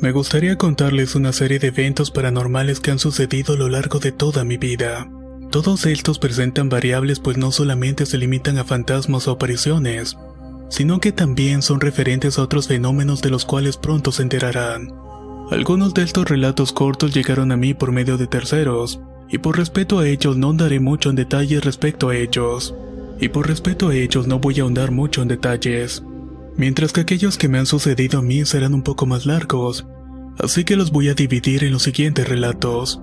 Me gustaría contarles una serie de eventos paranormales que han sucedido a lo largo de toda mi vida. Todos estos presentan variables, pues no solamente se limitan a fantasmas o apariciones, sino que también son referentes a otros fenómenos de los cuales pronto se enterarán. Algunos de estos relatos cortos llegaron a mí por medio de terceros, y por respeto a ellos no andaré mucho en detalles respecto a ellos. Y por respeto a ellos no voy a ahondar mucho en detalles. Mientras que aquellos que me han sucedido a mí serán un poco más largos, así que los voy a dividir en los siguientes relatos.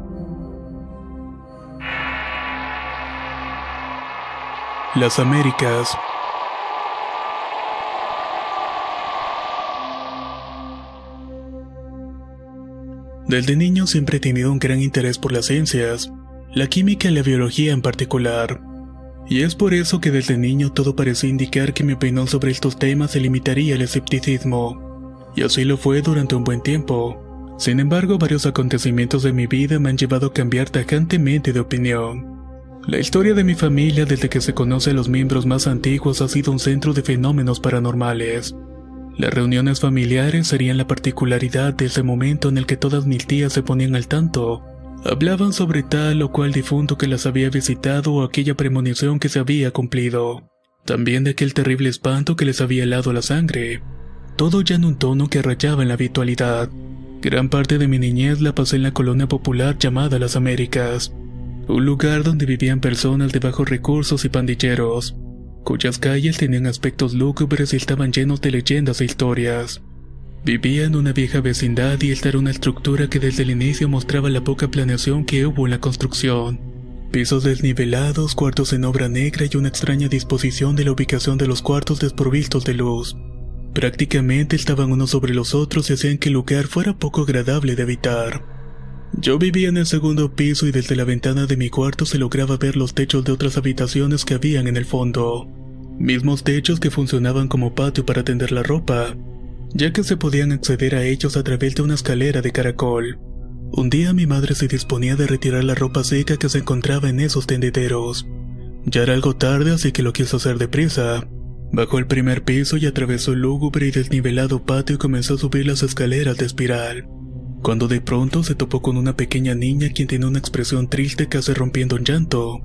Las Américas. Desde niño siempre he tenido un gran interés por las ciencias, la química y la biología en particular. Y es por eso que desde niño todo parecía indicar que mi opinión sobre estos temas se limitaría al escepticismo. Y así lo fue durante un buen tiempo. Sin embargo, varios acontecimientos de mi vida me han llevado a cambiar tajantemente de opinión. La historia de mi familia desde que se conoce a los miembros más antiguos ha sido un centro de fenómenos paranormales. Las reuniones familiares serían la particularidad de ese momento en el que todas mis tías se ponían al tanto. Hablaban sobre tal o cual difunto que las había visitado o aquella premonición que se había cumplido. También de aquel terrible espanto que les había helado la sangre. Todo ya en un tono que rayaba en la habitualidad. Gran parte de mi niñez la pasé en la colonia popular llamada Las Américas. Un lugar donde vivían personas de bajos recursos y pandilleros, cuyas calles tenían aspectos lúgubres y estaban llenos de leyendas e historias. Vivía en una vieja vecindad y esta era una estructura que desde el inicio mostraba la poca planeación que hubo en la construcción. Pisos desnivelados, cuartos en obra negra y una extraña disposición de la ubicación de los cuartos desprovistos de luz. Prácticamente estaban unos sobre los otros y hacían que el lugar fuera poco agradable de habitar. Yo vivía en el segundo piso y desde la ventana de mi cuarto se lograba ver los techos de otras habitaciones que habían en el fondo. Mismos techos que funcionaban como patio para tender la ropa, ya que se podían acceder a ellos a través de una escalera de caracol. Un día mi madre se disponía de retirar la ropa seca que se encontraba en esos tendederos. Ya era algo tarde, así que lo quiso hacer deprisa. Bajó el primer piso y atravesó el lúgubre y desnivelado patio y comenzó a subir las escaleras de espiral, cuando de pronto se topó con una pequeña niña quien tenía una expresión triste casi rompiendo en llanto.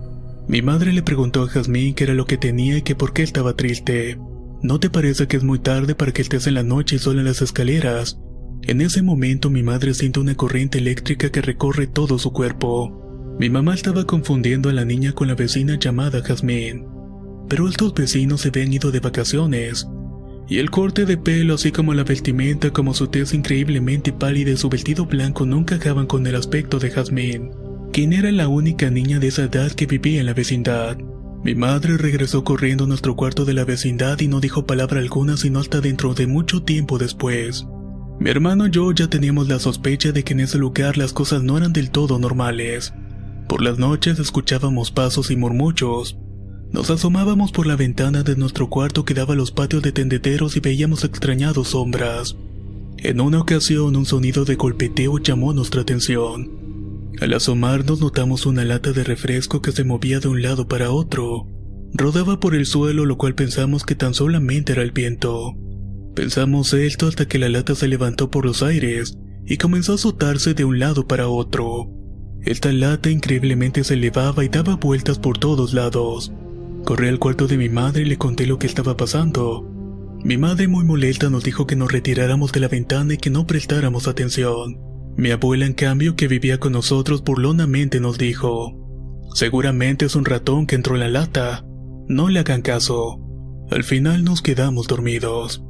Mi madre le preguntó a Jazmín qué era lo que tenía y que por qué estaba triste. ¿No te parece que es muy tarde para que estés en la noche sola en las escaleras? En ese momento mi madre siente una corriente eléctrica que recorre todo su cuerpo. Mi mamá estaba confundiendo a la niña con la vecina llamada Jazmín. Pero estos vecinos se habían ido de vacaciones. Y el corte de pelo, así como la vestimenta, como su tez increíblemente pálida y su vestido blanco no encajaban con el aspecto de Jazmín, quien era la única niña de esa edad que vivía en la vecindad. Mi madre regresó corriendo a nuestro cuarto de la vecindad y no dijo palabra alguna sino hasta dentro de mucho tiempo después. Mi hermano y yo ya teníamos la sospecha de que en ese lugar las cosas no eran del todo normales. Por las noches escuchábamos pasos y murmullos. Nos asomábamos por la ventana de nuestro cuarto que daba a los patios de tendederos y veíamos extrañados sombras. En una ocasión un sonido de golpeteo llamó nuestra atención. Al asomarnos notamos una lata de refresco que se movía de un lado para otro. Rodaba por el suelo, lo cual pensamos que tan solamente era el viento. Pensamos esto hasta que la lata se levantó por los aires y comenzó a azotarse de un lado para otro. Esta lata increíblemente se elevaba y daba vueltas por todos lados. Corrí al cuarto de mi madre y le conté lo que estaba pasando. Mi madre, muy molesta, nos dijo que nos retiráramos de la ventana y que no prestáramos atención. Mi abuela, en cambio, que vivía con nosotros, burlonamente nos dijo: seguramente es un ratón que entró en la lata. No le hagan caso. Al final nos quedamos dormidos.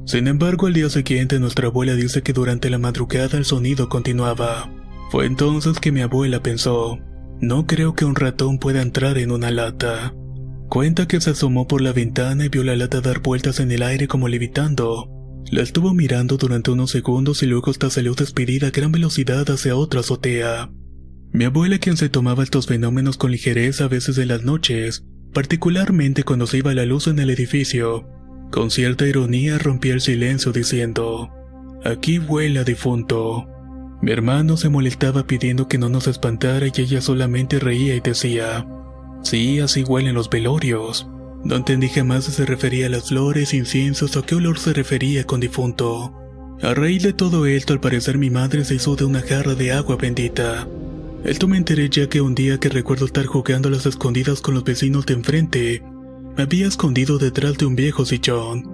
Sin embargo, al día siguiente nuestra abuela dice que durante la madrugada el sonido continuaba. Fue entonces que mi abuela pensó: no creo que un ratón pueda entrar en una lata. Cuenta que se asomó por la ventana y vio la lata dar vueltas en el aire como levitando. La estuvo mirando durante unos segundos y luego hasta salió despedida a gran velocidad hacia otra azotea. Mi abuela, quien se tomaba estos fenómenos con ligereza a veces en las noches, particularmente cuando se iba la luz en el edificio, con cierta ironía rompía el silencio diciendo: aquí huele a difunto. Mi hermano se molestaba pidiendo que no nos espantara y ella solamente reía y decía: sí, así huelen los velorios. No entendí jamás si se refería a las flores, inciensos o a qué olor se refería con difunto. A raíz de todo esto, al parecer mi madre se hizo de una jarra de agua bendita. Esto me enteré ya que un día que recuerdo estar jugando a las escondidas con los vecinos de enfrente, me había escondido detrás de un viejo sillón.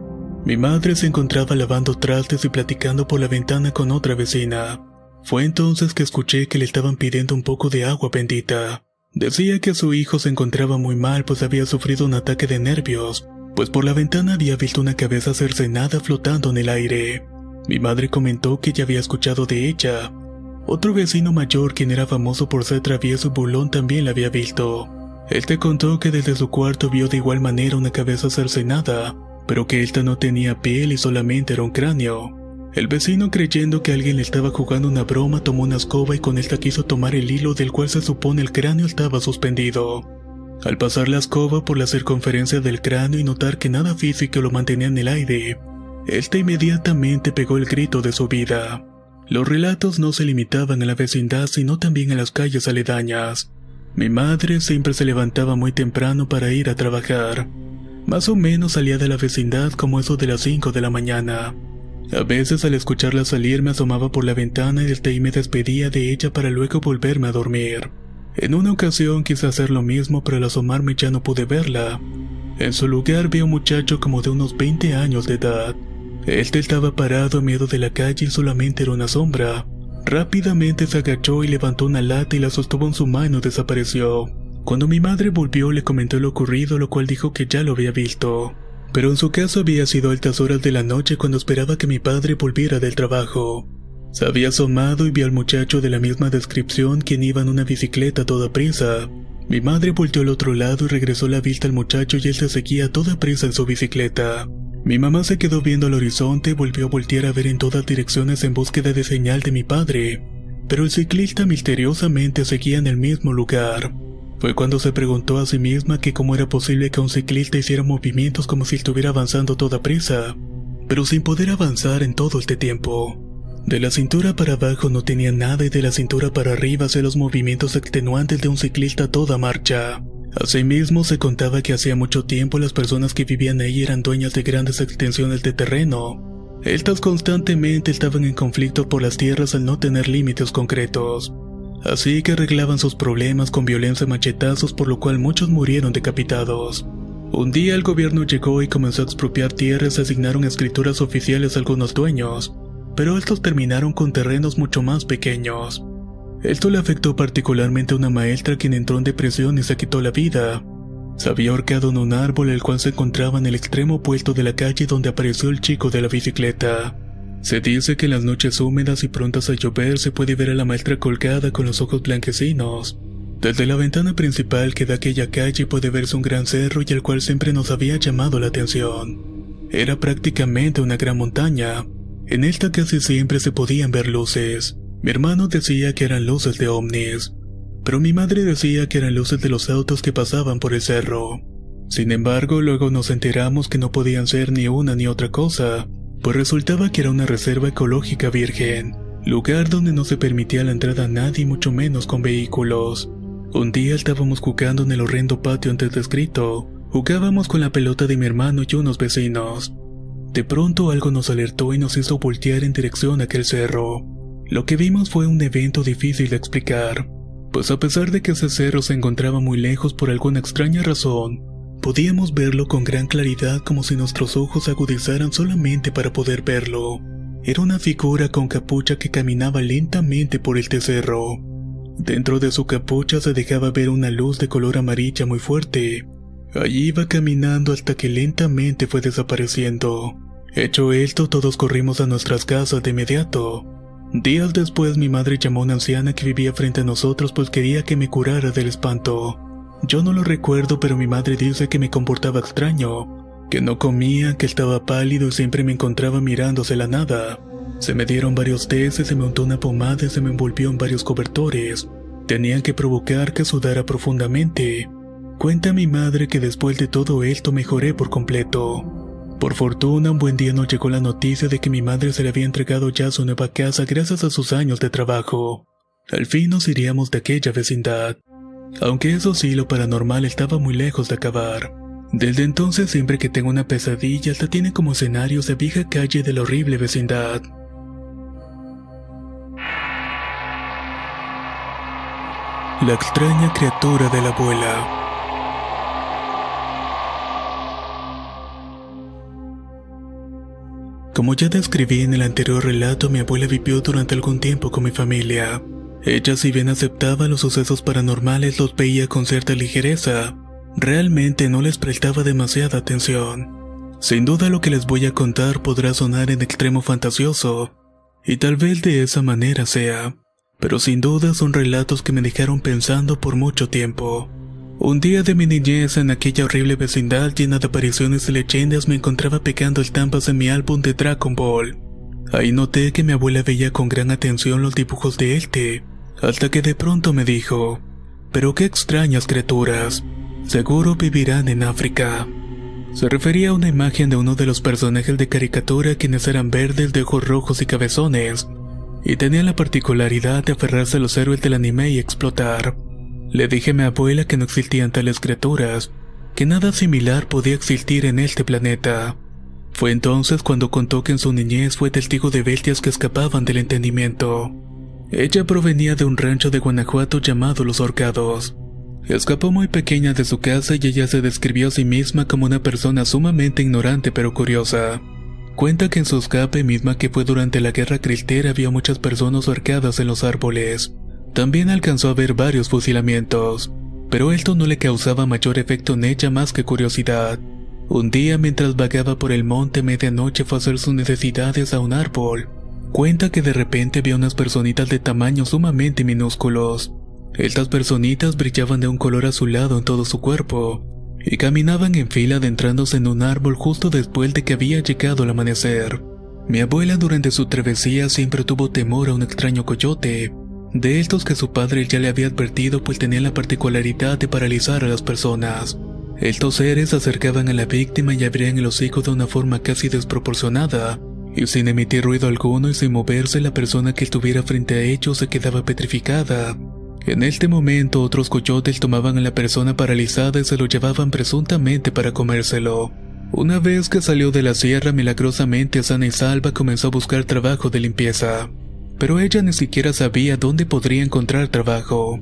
Mi madre se encontraba lavando trastes y platicando por la ventana con otra vecina. Fue entonces que escuché que le estaban pidiendo un poco de agua bendita. Decía que su hijo se encontraba muy mal pues había sufrido un ataque de nervios, pues por la ventana había visto una cabeza cercenada flotando en el aire. Mi madre comentó que ya había escuchado de ella. Otro vecino mayor, quien era famoso por ser travieso y burlón, también la había visto. Él te contó que desde su cuarto vio de igual manera una cabeza cercenada, pero que esta no tenía piel y solamente era un cráneo. El vecino, creyendo que alguien le estaba jugando una broma, tomó una escoba y con esta quiso tomar el hilo del cual se supone el cráneo estaba suspendido. Al pasar la escoba por la circunferencia del cráneo y notar que nada físico lo mantenía en el aire, este inmediatamente pegó el grito de su vida. Los relatos no se limitaban a la vecindad, sino también a las calles aledañas. Mi madre siempre se levantaba muy temprano para ir a trabajar. Más o menos salía de la vecindad como eso de las 5 de la mañana. A veces al escucharla salir me asomaba por la ventana y desde ahí me despedía de ella para luego volverme a dormir. En una ocasión quise hacer lo mismo, pero al asomarme ya no pude verla. En su lugar vi a un muchacho como de unos 20 años de edad. Este estaba parado a medio de la calle y solamente era una sombra. Rápidamente se agachó y levantó una lata y la sostuvo en su mano y desapareció. Cuando mi madre volvió le comentó lo ocurrido, lo cual dijo que ya lo había visto. Pero en su caso había sido a altas horas de la noche cuando esperaba que mi padre volviera del trabajo. Se había asomado y vio al muchacho de la misma descripción, quien iba en una bicicleta a toda prisa. Mi madre volteó al otro lado y regresó la vista al muchacho y él se seguía a toda prisa en su bicicleta. Mi mamá se quedó viendo al horizonte y volvió a voltear a ver en todas direcciones en búsqueda de señal de mi padre, pero el ciclista misteriosamente seguía en el mismo lugar. Fue cuando se preguntó a sí misma que cómo era posible que un ciclista hiciera movimientos como si estuviera avanzando a toda prisa, pero sin poder avanzar en todo este tiempo. De la cintura para abajo no tenía nada y de la cintura para arriba hacía los movimientos extenuantes de un ciclista a toda marcha. Asimismo, se contaba que hacía mucho tiempo las personas que vivían ahí eran dueñas de grandes extensiones de terreno. Estas constantemente estaban en conflicto por las tierras al no tener límites concretos. Así que arreglaban sus problemas con violencia y machetazos, por lo cual muchos murieron decapitados. Un día el gobierno llegó y comenzó a expropiar tierras y asignaron escrituras oficiales a algunos dueños, pero estos terminaron con terrenos mucho más pequeños. Esto le afectó particularmente a una maestra quien entró en depresión y se quitó la vida. Se había ahorcado en un árbol el cual se encontraba en el extremo opuesto de la calle donde apareció el chico de la bicicleta. Se dice que en las noches húmedas y prontas a llover se puede ver a la maestra colgada con los ojos blanquecinos. Desde la ventana principal que da aquella calle puede verse un gran cerro y el cual siempre nos había llamado la atención. Era prácticamente una gran montaña. En esta casi siempre se podían ver luces. Mi hermano decía que eran luces de ovnis, pero mi madre decía que eran luces de los autos que pasaban por el cerro. Sin embargo, luego nos enteramos que no podían ser ni una ni otra cosa, pues resultaba que era una reserva ecológica virgen, lugar donde no se permitía la entrada a nadie, mucho menos con vehículos. Un día estábamos jugando en el horrendo patio antes descrito. Jugábamos con la pelota de mi hermano y unos vecinos. De pronto algo nos alertó y nos hizo voltear en dirección a aquel cerro. Lo que vimos fue un evento difícil de explicar, pues a pesar de que ese cerro se encontraba muy lejos por alguna extraña razón, podíamos verlo con gran claridad como si nuestros ojos se agudizaran solamente para poder verlo. Era una figura con capucha que caminaba lentamente por el cerro. Dentro de su capucha se dejaba ver una luz de color amarilla muy fuerte. Allí iba caminando hasta que lentamente fue desapareciendo. Hecho esto, todos corrimos a nuestras casas de inmediato. Días después mi madre llamó a una anciana que vivía frente a nosotros pues quería que me curara del espanto. Yo no lo recuerdo, pero mi madre dice que me comportaba extraño, que no comía, que estaba pálido y siempre me encontraba mirándose la nada. Se me dieron varios tés, se me untó una pomada y se me envolvió en varios cobertores. Tenían que provocar que sudara profundamente. Cuenta mi madre que después de todo esto mejoré por completo. Por fortuna, un buen día nos llegó la noticia de que mi madre se le había entregado ya su nueva casa gracias a sus años de trabajo. Al fin nos iríamos de aquella vecindad. Aunque eso sí, lo paranormal estaba muy lejos de acabar. Desde entonces, siempre que tengo una pesadilla, hasta tiene como escenario esa vieja calle de la horrible vecindad. La extraña criatura de la abuela. Como ya describí en el anterior relato, mi abuela vivió durante algún tiempo con mi familia. Ella, si bien aceptaba los sucesos paranormales, los veía con cierta ligereza. Realmente no les prestaba demasiada atención. Sin duda lo que les voy a contar podrá sonar en extremo fantasioso, y tal vez de esa manera sea, pero sin duda son relatos que me dejaron pensando por mucho tiempo. Un día de mi niñez, en aquella horrible vecindad llena de apariciones y leyendas, me encontraba pegando estampas en mi álbum de Dragon Ball. Ahí noté que mi abuela veía con gran atención los dibujos de este, hasta que de pronto me dijo: «Pero qué extrañas criaturas, seguro vivirán en África». Se refería a una imagen de uno de los personajes de caricatura, quienes eran verdes, de ojos rojos y cabezones, y tenían la particularidad de aferrarse a los héroes del anime y explotar. Le dije a mi abuela que no existían tales criaturas, que nada similar podía existir en este planeta. Fue entonces cuando contó que en su niñez fue testigo de bestias que escapaban del entendimiento. Ella provenía de un rancho de Guanajuato llamado Los Horcados. Escapó muy pequeña de su casa y ella se describió a sí misma como una persona sumamente ignorante pero curiosa. Cuenta que en su escape, misma que fue durante la Guerra Cristera, había muchas personas ahorcadas en los árboles. También alcanzó a ver varios fusilamientos, pero esto no le causaba mayor efecto en ella más que curiosidad. Un día, mientras vagaba por el monte a medianoche, fue a hacer sus necesidades a un árbol. Cuenta que de repente vio unas personitas de tamaño sumamente minúsculos. Estas personitas brillaban de un color azulado en todo su cuerpo, y caminaban en fila adentrándose en un árbol justo después de que había llegado el amanecer. Mi abuela durante su travesía siempre tuvo temor a un extraño coyote, de estos que su padre ya le había advertido, pues tenían la particularidad de paralizar a las personas. Estos seres se acercaban a la víctima y abrían el hocico de una forma casi desproporcionada, y sin emitir ruido alguno y sin moverse, la persona que estuviera frente a ellos se quedaba petrificada. En este momento, otros coyotes tomaban a la persona paralizada y se lo llevaban presuntamente para comérselo. Una vez que salió de la sierra, milagrosamente sana y salva, comenzó a buscar trabajo de limpieza. Pero ella ni siquiera sabía dónde podría encontrar trabajo.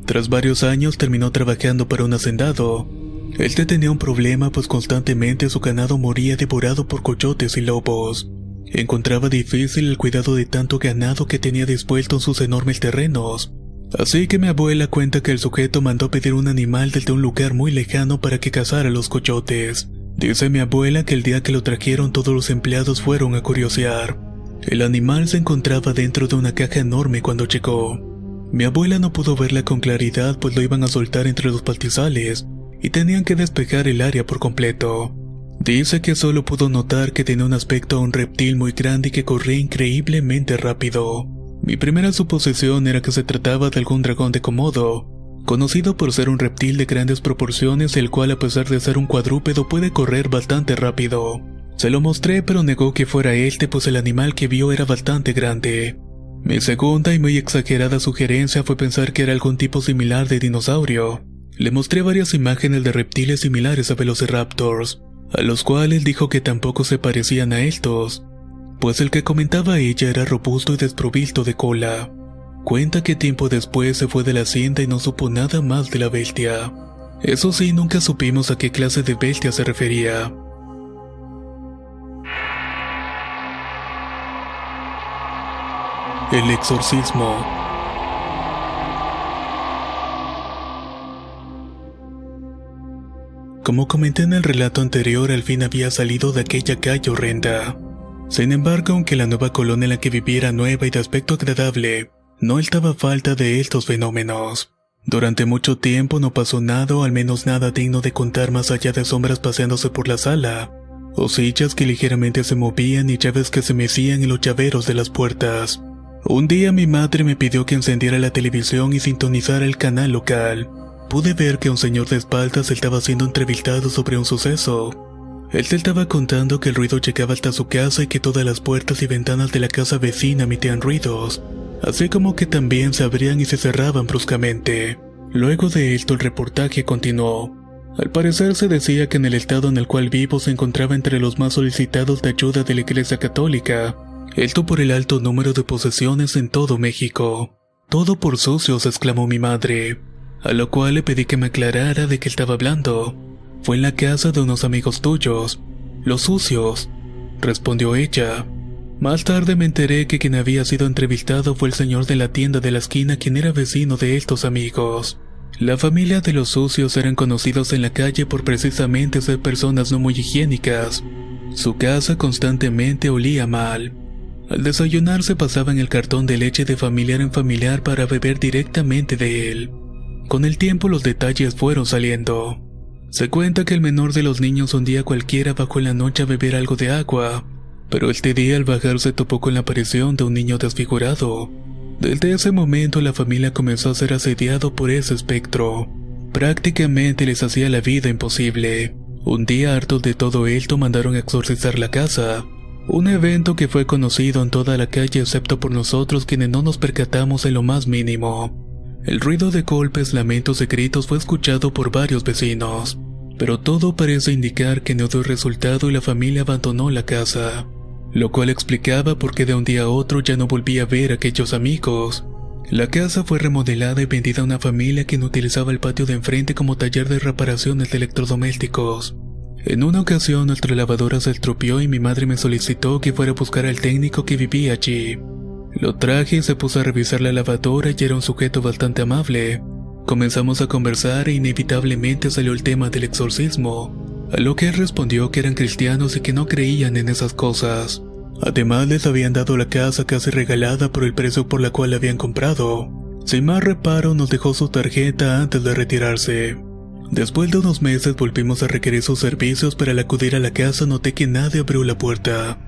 Tras varios años terminó trabajando para un hacendado. Este tenía un problema, pues constantemente su ganado moría devorado por coyotes y lobos. Encontraba difícil el cuidado de tanto ganado que tenía dispuesto en sus enormes terrenos. Así que mi abuela cuenta que el sujeto mandó pedir un animal desde un lugar muy lejano para que cazara a los coyotes. Dice mi abuela que el día que lo trajeron, todos los empleados fueron a curiosear. El animal se encontraba dentro de una caja enorme cuando llegó. Mi abuela no pudo verla con claridad, pues lo iban a soltar entre los pastizales y tenían que despejar el área por completo. Dice que solo pudo notar que tenía un aspecto a un reptil muy grande y que corría increíblemente rápido. Mi primera suposición era que se trataba de algún dragón de Komodo, conocido por ser un reptil de grandes proporciones, el cual, a pesar de ser un cuadrúpedo, puede correr bastante rápido. Se lo mostré, pero negó que fuera este, pues el animal que vio era bastante grande. Mi segunda y muy exagerada sugerencia fue pensar que era algún tipo similar de dinosaurio. Le mostré varias imágenes de reptiles similares a velociraptors, a los cuales dijo que tampoco se parecían a estos, pues el que comentaba ella era robusto y desprovisto de cola. Cuenta que tiempo después se fue de la hacienda y no supo nada más de la bestia. Eso sí, nunca supimos a qué clase de bestia se refería. El exorcismo. Como comenté en el relato anterior, al fin había salido de aquella calle horrenda. Sin embargo, aunque la nueva colonia en la que vivía era nueva y de aspecto agradable, no estaba falta de estos fenómenos. Durante mucho tiempo no pasó nada, o al menos nada digno de contar, más allá de sombras paseándose por la sala, o sillas que ligeramente se movían y llaves que se mecían en los llaveros de las puertas. Un día mi madre me pidió que encendiera la televisión y sintonizara el canal local. Pude ver que un señor de espaldas estaba siendo entrevistado sobre un suceso. Él se estaba contando que el ruido llegaba hasta su casa y que todas las puertas y ventanas de la casa vecina emitían ruidos, así como que también se abrían y se cerraban bruscamente. Luego de esto el reportaje continuó. Al parecer se decía que en el estado en el cual vivo se encontraba entre los más solicitados de ayuda de la Iglesia Católica, esto por el alto número de posesiones en todo México. Todo por sucios, exclamó mi madre, a lo cual le pedí que me aclarara de qué estaba hablando. Fue en la casa de unos amigos tuyos. Los sucios, respondió ella. Más tarde me enteré que quien había sido entrevistado fue el señor de la tienda de la esquina, quien era vecino de estos amigos. La familia de los sucios eran conocidos en la calle por precisamente ser personas no muy higiénicas. Su casa constantemente olía mal. Al desayunar se pasaban el cartón de leche de familiar en familiar para beber directamente de él. Con el tiempo los detalles fueron saliendo. Se cuenta que el menor de los niños un día cualquiera bajó en la noche a beber algo de agua, pero este día al bajar se topó con la aparición de un niño desfigurado. Desde ese momento la familia comenzó a ser asediado por ese espectro. Prácticamente les hacía la vida imposible. Un día, hartos de todo esto, mandaron a exorcizar la casa. Un evento que fue conocido en toda la calle excepto por nosotros, quienes no nos percatamos en lo más mínimo. El ruido de golpes, lamentos y gritos fue escuchado por varios vecinos, pero todo parece indicar que no dio resultado y la familia abandonó la casa, lo cual explicaba por qué de un día a otro ya no volví a ver a aquellos amigos. La casa fue remodelada y vendida a una familia que utilizaba el patio de enfrente como taller de reparaciones de electrodomésticos. En una ocasión nuestra lavadora se estropeó y mi madre me solicitó que fuera a buscar al técnico que vivía allí. Lo traje y se puso a revisar la lavadora y era un sujeto bastante amable. Comenzamos a conversar e inevitablemente salió el tema del exorcismo, a lo que él respondió que eran cristianos y que no creían en esas cosas. Además les habían dado la casa casi regalada por el precio por la cual la habían comprado. Sin más reparo nos dejó su tarjeta antes de retirarse. Después de unos meses volvimos a requerir sus servicios, pero al acudir a la casa noté que nadie abrió la puerta.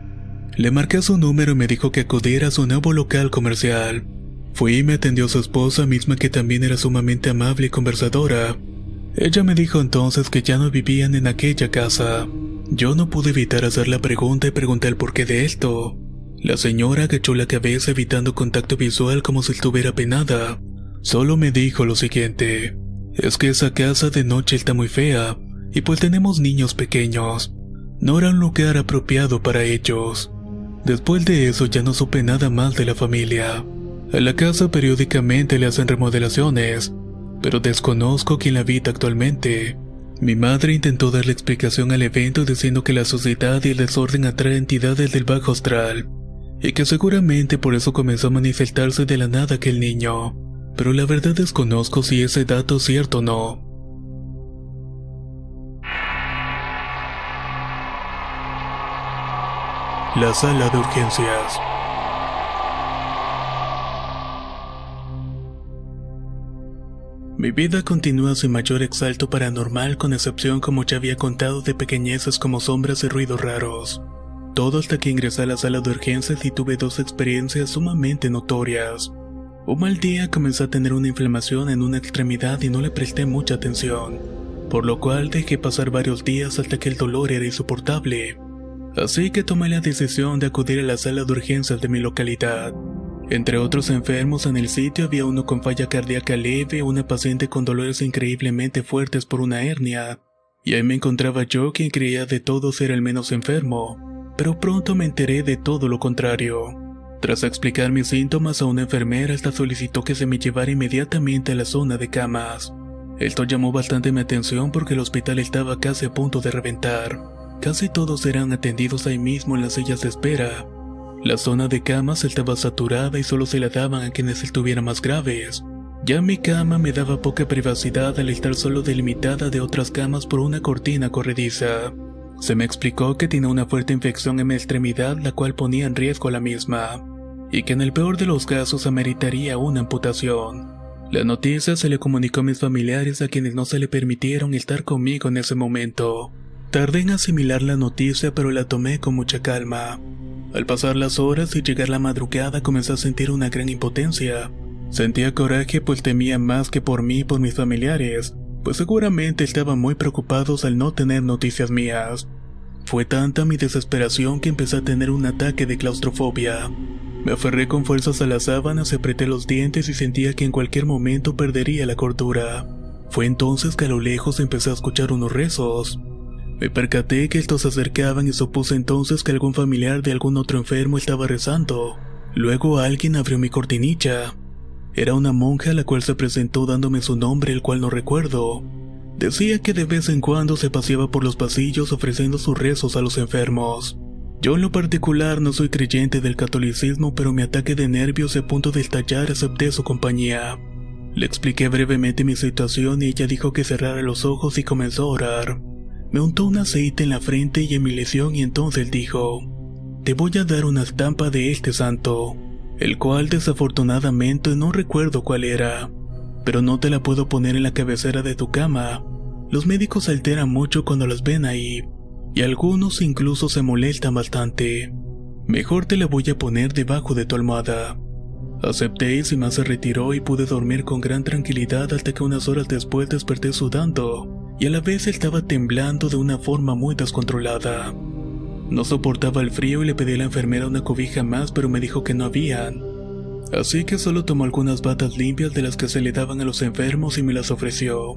Le marqué su número y me dijo que acudiera a su nuevo local comercial. Fui y me atendió su esposa, misma que también era sumamente amable y conversadora. Ella me dijo entonces que ya no vivían en aquella casa. Yo no pude evitar hacer la pregunta y pregunté el porqué de esto. La señora agachó la cabeza evitando contacto visual como si estuviera penada. Solo me dijo lo siguiente: es que esa casa de noche está muy fea, y pues tenemos niños pequeños. No era un lugar apropiado para ellos. Después de eso ya no supe nada más de la familia. A la casa periódicamente le hacen remodelaciones, pero desconozco quién la habita actualmente. Mi madre intentó darle explicación al evento diciendo que la suciedad y el desorden atraen entidades del bajo astral, y que seguramente por eso comenzó a manifestarse de la nada aquel niño, pero la verdad desconozco si ese dato es cierto o no. La sala de urgencias. Mi vida continúa sin mayor exalto paranormal, con excepción, como ya había contado, de pequeñeces como sombras y ruidos raros. Todo hasta que ingresé a la sala de urgencias y tuve dos experiencias sumamente notorias. Un mal día comencé a tener una inflamación en una extremidad y no le presté mucha atención, por lo cual dejé pasar varios días hasta que el dolor era insoportable. Así que tomé la decisión de acudir a la sala de urgencias de mi localidad. Entre otros enfermos en el sitio había uno con falla cardíaca leve, una paciente con dolores increíblemente fuertes por una hernia, y ahí me encontraba yo, quien creía de todos era el menos enfermo, pero pronto me enteré de todo lo contrario. Tras explicar mis síntomas a una enfermera, esta solicitó que se me llevara inmediatamente a la zona de camas. Esto llamó bastante mi atención porque el hospital estaba casi a punto de reventar. Casi todos eran atendidos ahí mismo en las sillas de espera. La zona de camas estaba saturada y solo se la daban a quienes estuvieran más graves. Ya mi cama me daba poca privacidad al estar solo delimitada de otras camas por una cortina corrediza. Se me explicó que tenía una fuerte infección en mi extremidad, la cual ponía en riesgo la misma, y que en el peor de los casos ameritaría una amputación. La noticia se le comunicó a mis familiares, a quienes no se le permitieron estar conmigo en ese momento. Tardé en asimilar la noticia, pero la tomé con mucha calma. Al pasar las horas y llegar la madrugada, comencé a sentir una gran impotencia. Sentía coraje, pues temía más que por mí y por mis familiares, pues seguramente estaban muy preocupados al no tener noticias mías. Fue tanta mi desesperación que empecé a tener un ataque de claustrofobia. Me aferré con fuerzas a las sábanas, apreté los dientes y sentía que en cualquier momento perdería la cordura. Fue entonces que a lo lejos empecé a escuchar unos rezos. Me percaté que estos se acercaban y supuse entonces que algún familiar de algún otro enfermo estaba rezando. Luego alguien abrió mi cortinilla. Era una monja la cual se presentó dándome su nombre, el cual no recuerdo. Decía que de vez en cuando se paseaba por los pasillos ofreciendo sus rezos a los enfermos. Yo en lo particular no soy creyente del catolicismo, pero mi ataque de nervios a punto de estallar acepté su compañía. Le expliqué brevemente mi situación y ella dijo que cerrara los ojos y comenzó a orar. Me untó un aceite en la frente y en mi lesión y entonces dijo: te voy a dar una estampa de este santo, el cual desafortunadamente no recuerdo cuál era, pero no te la puedo poner en la cabecera de tu cama. Los médicos se alteran mucho cuando las ven ahí, y algunos incluso se molestan bastante. Mejor te la voy a poner debajo de tu almohada. Acepté y sin más se retiró y pude dormir con gran tranquilidad hasta que unas horas después desperté sudando, y a la vez estaba temblando de una forma muy descontrolada. No soportaba el frío y le pedí a la enfermera una cobija más, pero me dijo que no habían. Así que solo tomó algunas batas limpias de las que se le daban a los enfermos y me las ofreció.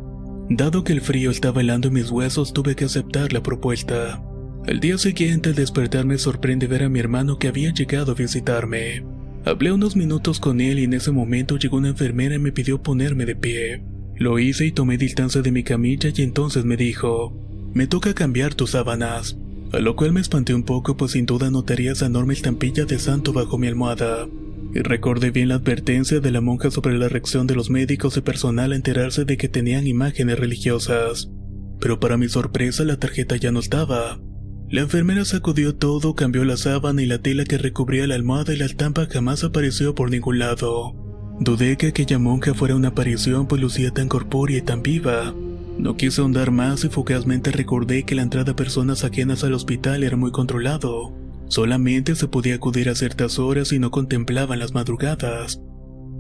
Dado que el frío estaba helando en mis huesos, tuve que aceptar la propuesta. Al día siguiente, al despertar, me sorprende ver a mi hermano que había llegado a visitarme. Hablé unos minutos con él y en ese momento llegó una enfermera y me pidió ponerme de pie. Lo hice y tomé distancia de mi camilla y entonces me dijo: me toca cambiar tus sábanas. A lo cual me espanté un poco, pues sin duda notaría esa enorme estampilla de santo bajo mi almohada. Y recordé bien la advertencia de la monja sobre la reacción de los médicos y personal a enterarse de que tenían imágenes religiosas. Pero para mi sorpresa la tarjeta ya no estaba. La enfermera sacudió todo, cambió la sábana y la tela que recubría la almohada y la estampa jamás apareció por ningún lado. Dudé que aquella monja fuera una aparición, pues lucía tan corpórea y tan viva. No quise ahondar más y fugazmente recordé que la entrada a personas ajenas al hospital era muy controlado. Solamente se podía acudir a ciertas horas y no contemplaban las madrugadas.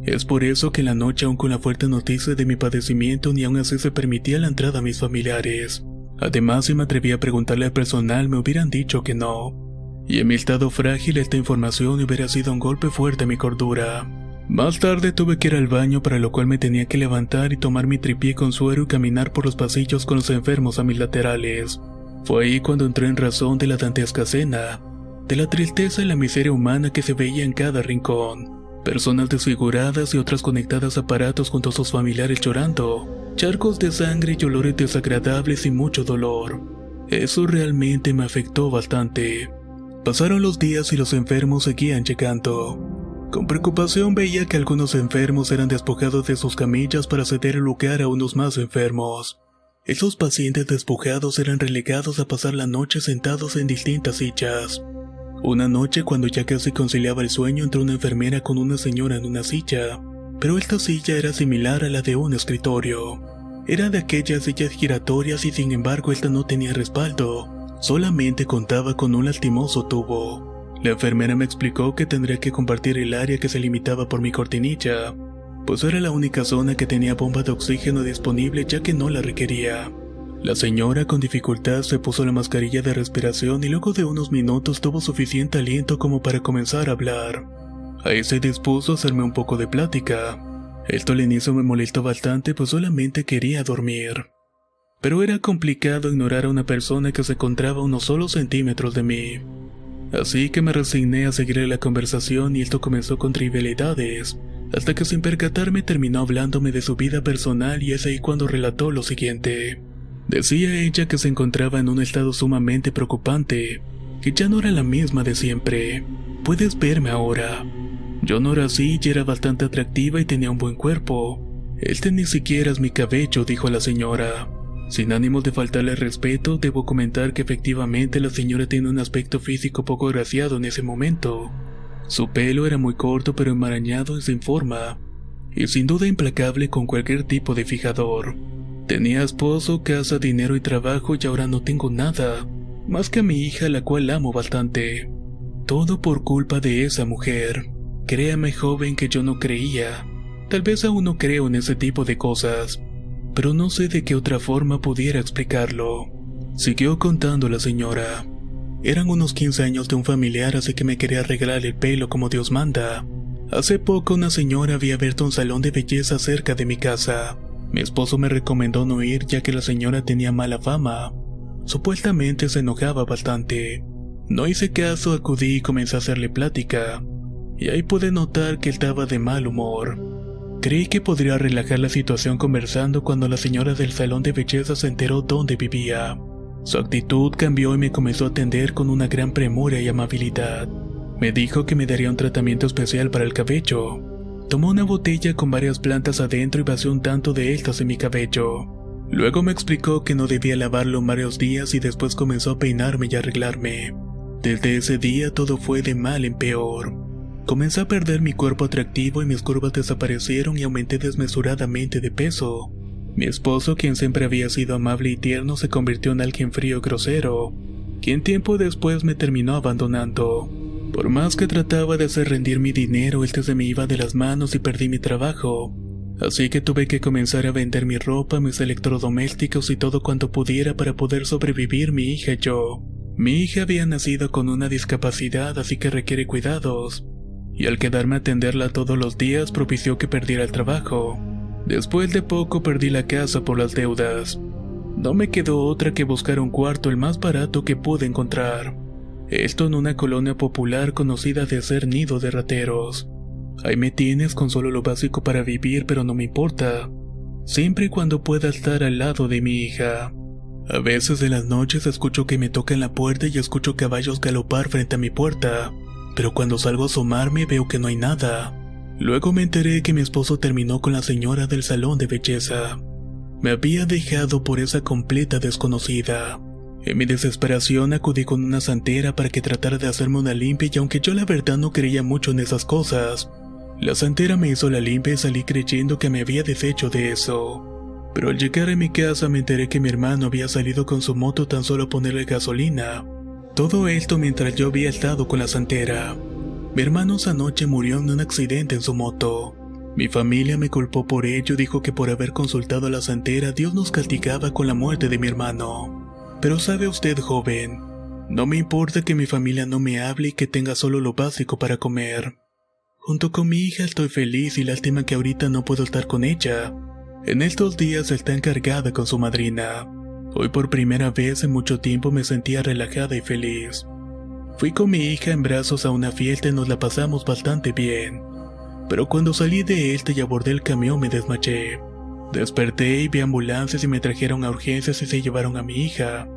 Es por eso que en la noche, aún con la fuerte noticia de mi padecimiento, ni aún así se permitía la entrada a mis familiares. Además, si me atreví a preguntarle al personal, me hubieran dicho que no. Y en mi estado frágil, esta información hubiera sido un golpe fuerte a mi cordura. Más tarde tuve que ir al baño, para lo cual me tenía que levantar y tomar mi tripié con suero y caminar por los pasillos con los enfermos a mis laterales. Fue ahí cuando entré en razón de la dantesca escena, de la tristeza y la miseria humana que se veía en cada rincón. Personas desfiguradas y otras conectadas a aparatos junto a sus familiares llorando, charcos de sangre y olores desagradables y mucho dolor. Eso realmente me afectó bastante. Pasaron los días y los enfermos seguían llegando. Con preocupación veía que algunos enfermos eran despojados de sus camillas para ceder el lugar a unos más enfermos. Esos pacientes despojados eran relegados a pasar la noche sentados en distintas sillas. Una noche, cuando ya casi conciliaba el sueño, entró una enfermera con una señora en una silla, pero esta silla era similar a la de un escritorio. Era de aquellas sillas giratorias y sin embargo esta no tenía respaldo, solamente contaba con un lastimoso tubo. La enfermera me explicó que tendría que compartir el área que se limitaba por mi cortinilla, pues era la única zona que tenía bomba de oxígeno disponible ya que no la requería. La señora con dificultad se puso la mascarilla de respiración y luego de unos minutos tuvo suficiente aliento como para comenzar a hablar. Ahí se dispuso a hacerme un poco de plática. Esto al inicio me molestó bastante, pues solamente quería dormir. Pero era complicado ignorar a una persona que se encontraba a unos solos centímetros de mí. Así que me resigné a seguir la conversación y esto comenzó con trivialidades, hasta que sin percatarme terminó hablándome de su vida personal y es ahí cuando relató lo siguiente. Decía ella que se encontraba en un estado sumamente preocupante, que ya no era la misma de siempre. Puedes verme ahora. Yo no era así y era bastante atractiva y tenía un buen cuerpo. Este ni siquiera es mi cabello, dijo la señora. Sin ánimos de faltarle respeto, debo comentar que efectivamente la señora tiene un aspecto físico poco agraciado en ese momento. Su pelo era muy corto pero enmarañado y sin forma, y sin duda implacable con cualquier tipo de fijador. Tenía esposo, casa, dinero y trabajo y ahora no tengo nada, más que a mi hija, la cual amo bastante. Todo por culpa de esa mujer. Créame, joven, que yo no creía. Tal vez aún no creo en ese tipo de cosas, pero no sé de qué otra forma pudiera explicarlo. Siguió contando la señora. Eran unos 15 años de un familiar, así que me quería arreglar el pelo como Dios manda. Hace poco una señora había abierto un salón de belleza cerca de mi casa. Mi esposo me recomendó no ir ya que la señora tenía mala fama. Supuestamente se enojaba bastante. No hice caso, acudí y comencé a hacerle plática. Y ahí pude notar que estaba de mal humor. Creí que podría relajar la situación conversando cuando la señora del salón de belleza se enteró dónde vivía. Su actitud cambió y me comenzó a atender con una gran premura y amabilidad. Me dijo que me daría un tratamiento especial para el cabello. Tomó una botella con varias plantas adentro y vació un tanto de estas en mi cabello. Luego me explicó que no debía lavarlo en varios días y después comenzó a peinarme y arreglarme. Desde ese día todo fue de mal en peor. Comencé a perder mi cuerpo atractivo y mis curvas desaparecieron y aumenté desmesuradamente de peso. Mi esposo, quien siempre había sido amable y tierno, se convirtió en alguien frío y grosero, quien tiempo después me terminó abandonando. Por más que trataba de hacer rendir mi dinero, este se me iba de las manos y perdí mi trabajo. Así que tuve que comenzar a vender mi ropa, mis electrodomésticos y todo cuanto pudiera para poder sobrevivir mi hija y yo. Mi hija había nacido con una discapacidad, así que requiere cuidados. Y al quedarme a atenderla todos los días propició que perdiera el trabajo. Después de poco perdí la casa por las deudas. No me quedó otra que buscar un cuarto el más barato que pude encontrar. Esto en una colonia popular conocida de ser nido de rateros. Ahí me tienes con solo lo básico para vivir, pero no me importa. Siempre y cuando pueda estar al lado de mi hija. A veces en las noches escucho que me tocan la puerta y escucho caballos galopar frente a mi puerta. Pero cuando salgo a asomarme veo que no hay nada. Luego me enteré que mi esposo terminó con la señora del salón de belleza. Me había dejado por esa completa desconocida. En mi desesperación acudí con una santera para que tratara de hacerme una limpia y aunque yo la verdad no creía mucho en esas cosas, la santera me hizo la limpia y salí creyendo que me había deshecho de eso. Pero al llegar a mi casa me enteré que mi hermano había salido con su moto tan solo a ponerle gasolina. Todo esto mientras yo había estado con la santera. Mi hermano esa noche murió en un accidente en su moto. Mi familia me culpó por ello y dijo que por haber consultado a la santera Dios nos castigaba con la muerte de mi hermano. Pero sabe usted, joven, no me importa que mi familia no me hable y que tenga solo lo básico para comer. Junto con mi hija estoy feliz y lástima que ahorita no puedo estar con ella. En estos días está encargada con su madrina. Hoy por primera vez en mucho tiempo me sentía relajada y feliz. Fui con mi hija en brazos a una fiesta y nos la pasamos bastante bien. Pero cuando salí de esta y abordé el camión me desmayé. Desperté y vi ambulancias y me trajeron a urgencias y se llevaron a mi hija.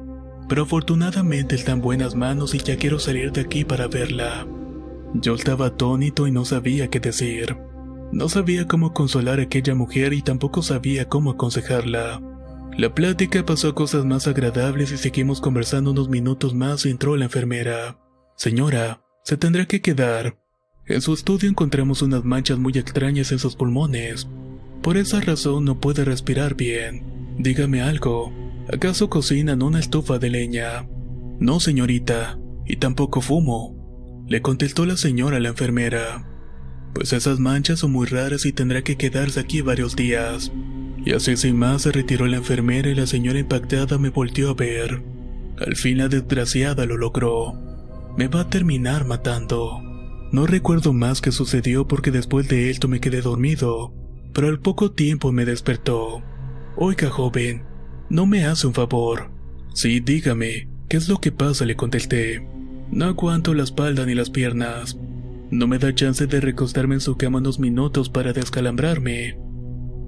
Pero afortunadamente está en buenas manos y ya quiero salir de aquí para verla. Yo estaba atónito y no sabía qué decir. No sabía cómo consolar a aquella mujer y tampoco sabía cómo aconsejarla. La plática pasó a cosas más agradables y seguimos conversando unos minutos más y entró la enfermera. Señora, se tendrá que quedar. En su estudio encontramos unas manchas muy extrañas en sus pulmones. Por esa razón no puede respirar bien. Dígame algo. ¿Acaso cocina en una estufa de leña? No, señorita, y tampoco fumo, le contestó la señora a la enfermera. Pues esas manchas son muy raras y tendrá que quedarse aquí varios días. Y así sin más se retiró la enfermera y la señora impactada me volteó a ver. Al fin la desgraciada lo logró. Me va a terminar matando. No recuerdo más qué sucedió porque después de esto me quedé dormido, pero al poco tiempo me despertó. Oiga, joven, ¿no me hace un favor? Sí, dígame, ¿qué es lo que pasa?, le contesté. No aguanto la espalda ni las piernas. No me da chance de recostarme en su cama unos minutos para descalambrarme.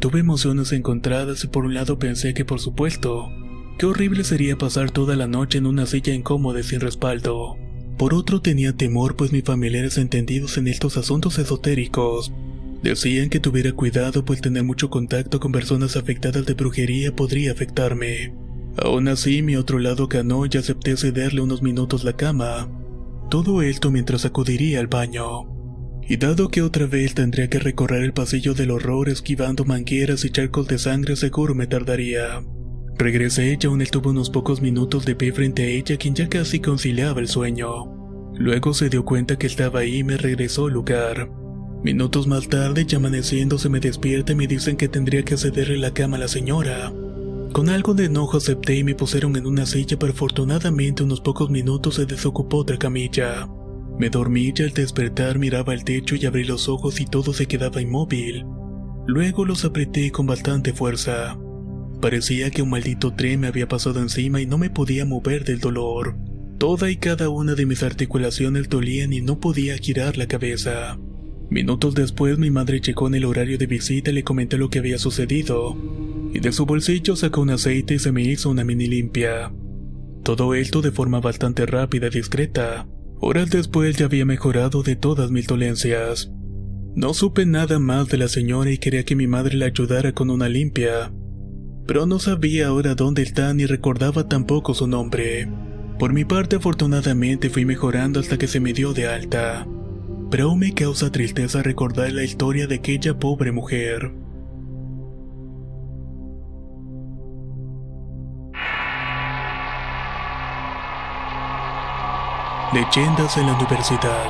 Tuve emociones encontradas y por un lado pensé que por supuesto, qué horrible sería pasar toda la noche en una silla incómoda y sin respaldo. Por otro tenía temor pues mis familiares entendidos en estos asuntos esotéricos decían que tuviera cuidado pues tener mucho contacto con personas afectadas de brujería podría afectarme. Aún así mi otro lado ganó y acepté cederle unos minutos la cama. Todo esto mientras acudiría al baño. Y dado que otra vez tendría que recorrer el pasillo del horror esquivando mangueras y charcos de sangre, seguro me tardaría. Regresé y aún estuve unos pocos minutos de pie frente a ella, quien ya casi conciliaba el sueño. Luego se dio cuenta que estaba ahí y me regresó al lugar. Minutos más tarde, ya amaneciendo, se me despierta y me dicen que tendría que cederle la cama a la señora. Con algo de enojo acepté y me pusieron en una silla, pero afortunadamente unos pocos minutos se desocupó otra camilla. Me dormí y al despertar miraba al techo y abrí los ojos y todo se quedaba inmóvil. Luego los apreté con bastante fuerza. Parecía que un maldito tren me había pasado encima y no me podía mover del dolor. Toda y cada una de mis articulaciones dolían y no podía girar la cabeza. Minutos después mi madre checó en el horario de visita y le comenté lo que había sucedido, y de su bolsillo sacó un aceite y se me hizo una mini limpia. Todo esto de forma bastante rápida y discreta. Horas después ya había mejorado de todas mis dolencias. No supe nada más de la señora y quería que mi madre la ayudara con una limpia, pero no sabía ahora dónde está ni recordaba tampoco su nombre. Por mi parte, afortunadamente fui mejorando hasta que se me dio de alta, pero aún me causa tristeza recordar la historia de aquella pobre mujer. Leyendas en la universidad.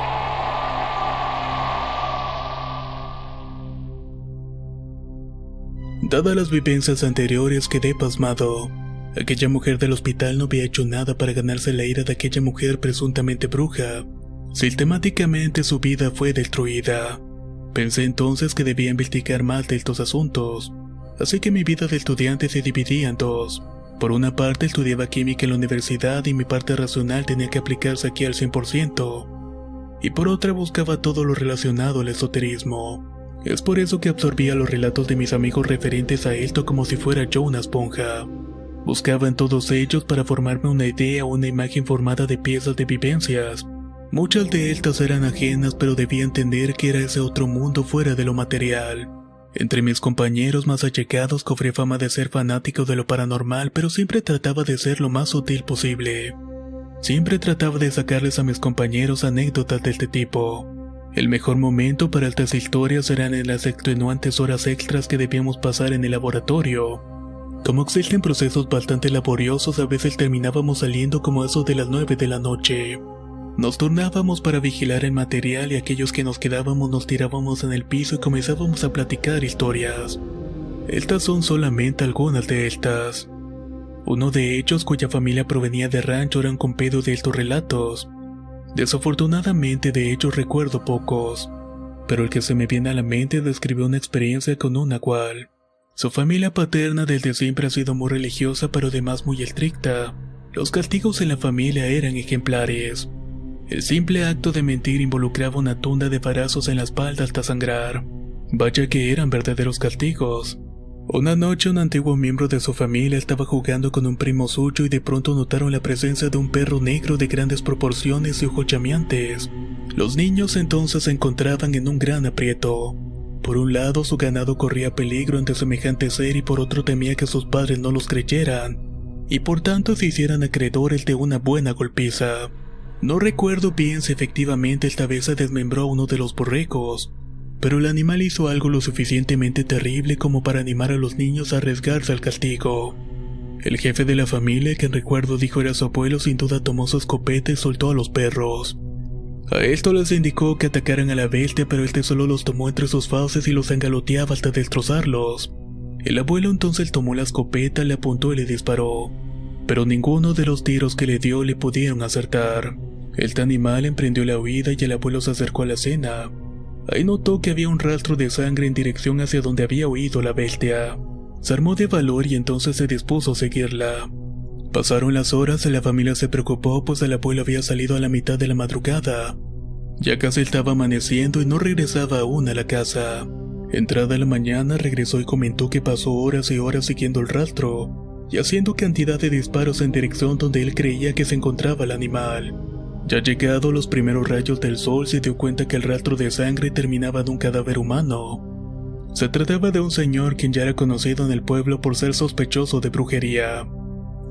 Dadas las vivencias anteriores, quedé pasmado. Aquella mujer del hospital no había hecho nada para ganarse la ira de aquella mujer presuntamente bruja. Sistemáticamente su vida fue destruida. Pensé entonces que debía investigar más de estos asuntos, así que mi vida de estudiante se dividía en dos. Por una parte estudiaba química en la universidad y mi parte racional tenía que aplicarse aquí al 100%, y por otra buscaba todo lo relacionado al esoterismo. Es por eso que absorbía los relatos de mis amigos referentes a esto como si fuera yo una esponja. Buscaba en todos ellos para formarme una idea o una imagen formada de piezas de vivencias. Muchas de estas eran ajenas, pero debía entender que era ese otro mundo fuera de lo material. Entre mis compañeros más allegados cobré fama de ser fanático de lo paranormal, pero siempre trataba de ser lo más sutil posible. Siempre trataba de sacarles a mis compañeros anécdotas de este tipo. El mejor momento para estas historias eran en las extenuantes horas extras que debíamos pasar en el laboratorio. Como existen procesos bastante laboriosos, a veces terminábamos saliendo como eso de las 9 de la noche. Nos turnábamos para vigilar el material y aquellos que nos quedábamos nos tirábamos en el piso y comenzábamos a platicar historias. Estas son solamente algunas de estas. Uno de ellos, cuya familia provenía de rancho, era un compedio de estos relatos. Desafortunadamente de ellos recuerdo pocos, pero el que se me viene a la mente describió una experiencia con un nahual. Su familia paterna desde siempre ha sido muy religiosa, pero además muy estricta. Los castigos en la familia eran ejemplares. El simple acto de mentir involucraba una tunda de varazos en la espalda hasta sangrar. Vaya que eran verdaderos castigos. Una noche un antiguo miembro de su familia estaba jugando con un primo suyo y de pronto notaron la presencia de un perro negro de grandes proporciones y ojos llameantes. Los niños entonces se encontraban en un gran aprieto. Por un lado su ganado corría peligro ante semejante ser y por otro temía que sus padres no los creyeran, y por tanto se hicieran acreedores de una buena golpiza. No recuerdo bien si efectivamente esta vez se desmembró a uno de los borregos, pero el animal hizo algo lo suficientemente terrible como para animar a los niños a arriesgarse al castigo. El jefe de la familia, que en recuerdo dijo era su abuelo, sin duda tomó su escopeta y soltó a los perros. A esto les indicó que atacaran a la bestia, pero este solo los tomó entre sus fauces y los engaloteaba hasta destrozarlos. El abuelo entonces tomó la escopeta, le apuntó y le disparó, pero ninguno de los tiros que le dio le pudieron acertar. El animal emprendió la huida y el abuelo se acercó a la escena. Ahí notó que había un rastro de sangre en dirección hacia donde había huido la bestia. Se armó de valor y entonces se dispuso a seguirla. Pasaron las horas y la familia se preocupó, pues el abuelo había salido a la mitad de la madrugada. Ya casi estaba amaneciendo y no regresaba aún a la casa. Entrada la mañana regresó y comentó que pasó horas y horas siguiendo el rastro y haciendo cantidad de disparos en dirección donde él creía que se encontraba el animal. Ya llegados los primeros rayos del sol se dio cuenta que el rastro de sangre terminaba de un cadáver humano. Se trataba de un señor quien ya era conocido en el pueblo por ser sospechoso de brujería.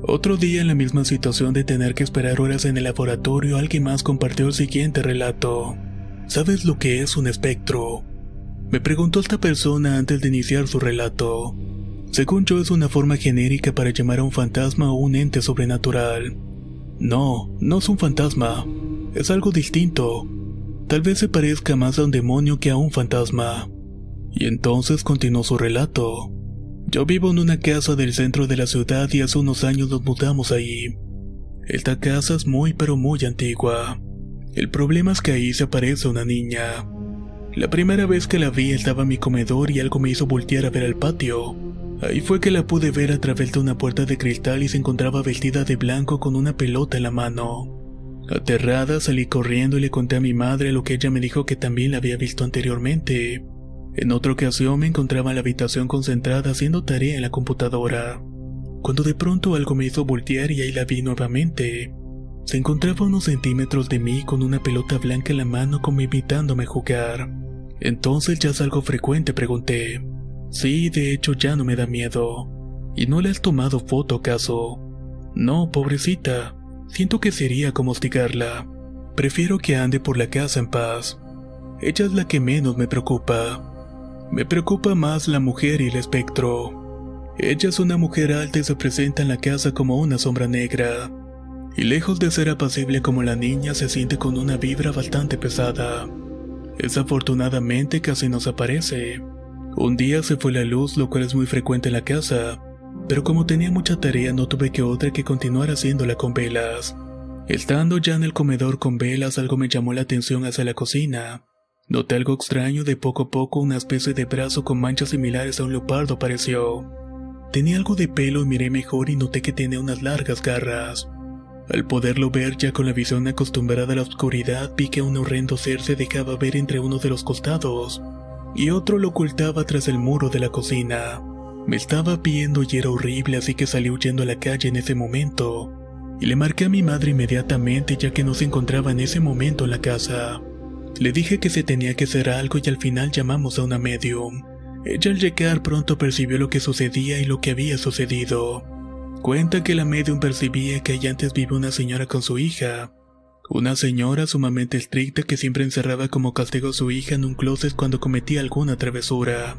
Otro día, en la misma situación de tener que esperar horas en el laboratorio, alguien más compartió el siguiente relato. ¿Sabes lo que es un espectro?, me preguntó esta persona antes de iniciar su relato. Según yo, es una forma genérica para llamar a un fantasma o un ente sobrenatural. No, no es un fantasma, es algo distinto. Tal vez se parezca más a un demonio que a un fantasma. Y entonces continuó su relato. Yo vivo en una casa del centro de la ciudad y hace unos años nos mudamos ahí. Esta casa es muy pero muy antigua. El problema es que ahí se aparece una niña. La primera vez que la vi estaba en mi comedor y algo me hizo voltear a ver al patio. Ahí fue que la pude ver a través de una puerta de cristal y se encontraba vestida de blanco con una pelota en la mano. Aterrada salí corriendo y le conté a mi madre lo que ella me dijo que también la había visto anteriormente. En otra ocasión me encontraba en la habitación concentrada haciendo tarea en la computadora, cuando de pronto algo me hizo voltear y ahí la vi nuevamente. Se encontraba a unos centímetros de mí con una pelota blanca en la mano como invitándome a jugar. Entonces ya es algo frecuente, pregunté. Sí, de hecho ya no me da miedo. ¿Y no le has tomado foto acaso? No, pobrecita. Siento que sería como hostigarla. Prefiero que ande por la casa en paz. Ella es la que menos me preocupa. Me preocupa más la mujer y el espectro. Ella es una mujer alta y se presenta en la casa como una sombra negra. Y lejos de ser apacible como la niña, se siente con una vibra bastante pesada. Desafortunadamente casi no se aparece. Un día se fue la luz, lo cual es muy frecuente en la casa, pero como tenía mucha tarea no tuve que otra que continuar haciéndola con velas. Estando ya en el comedor con velas, algo me llamó la atención hacia la cocina. Noté algo extraño, de poco a poco una especie de brazo con manchas similares a un leopardo apareció. Tenía algo de pelo y miré mejor y noté que tenía unas largas garras. Al poderlo ver ya con la visión acostumbrada a la oscuridad, vi que un horrendo ser se dejaba ver entre uno de los costados, y otro lo ocultaba tras el muro de la cocina. Me estaba viendo y era horrible, así que salí huyendo a la calle en ese momento, y le marqué a mi madre inmediatamente ya que no se encontraba en ese momento en la casa. Le dije que se tenía que hacer algo y al final llamamos a una medium. Ella al llegar pronto percibió lo que sucedía y lo que había sucedido. Cuenta que la medium percibía que allá antes vivía una señora con su hija. Una señora sumamente estricta que siempre encerraba como castigo a su hija en un closet cuando cometía alguna travesura.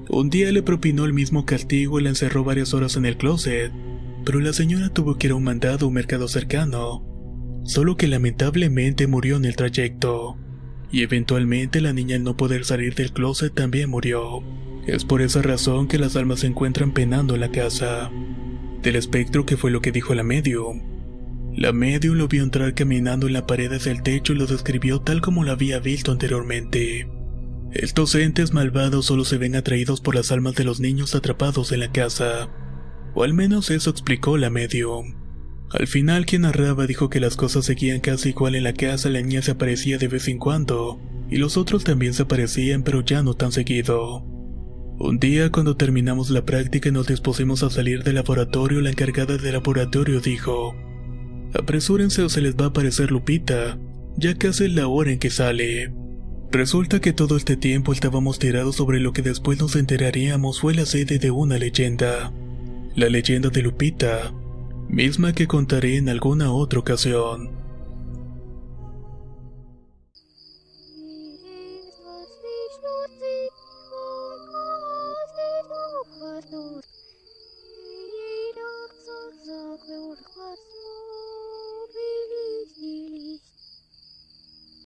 Un día le propinó el mismo castigo y la encerró varias horas en el closet, pero la señora tuvo que ir a un mandado a un mercado cercano, solo que lamentablemente murió en el trayecto, y eventualmente la niña al no poder salir del closet también murió. Es por esa razón que las almas se encuentran penando en la casa. Del espectro, que fue lo que dijo la medium. La medium lo vio entrar caminando en la pared hacia el techo y lo describió tal como lo había visto anteriormente. Estos entes malvados solo se ven atraídos por las almas de los niños atrapados en la casa, o al menos eso explicó la medium. Al final quien narraba dijo que las cosas seguían casi igual en la casa, la niña se aparecía de vez en cuando, y los otros también se aparecían pero ya no tan seguido. Un día cuando terminamos la práctica y nos dispusimos a salir del laboratorio, la encargada del laboratorio dijo: «Apresúrense o se les va a aparecer Lupita, ya casi es la hora en que sale». Resulta que todo este tiempo estábamos tirados sobre lo que después nos enteraríamos fue la sede de una leyenda. La leyenda de Lupita, misma que contaré en alguna otra ocasión.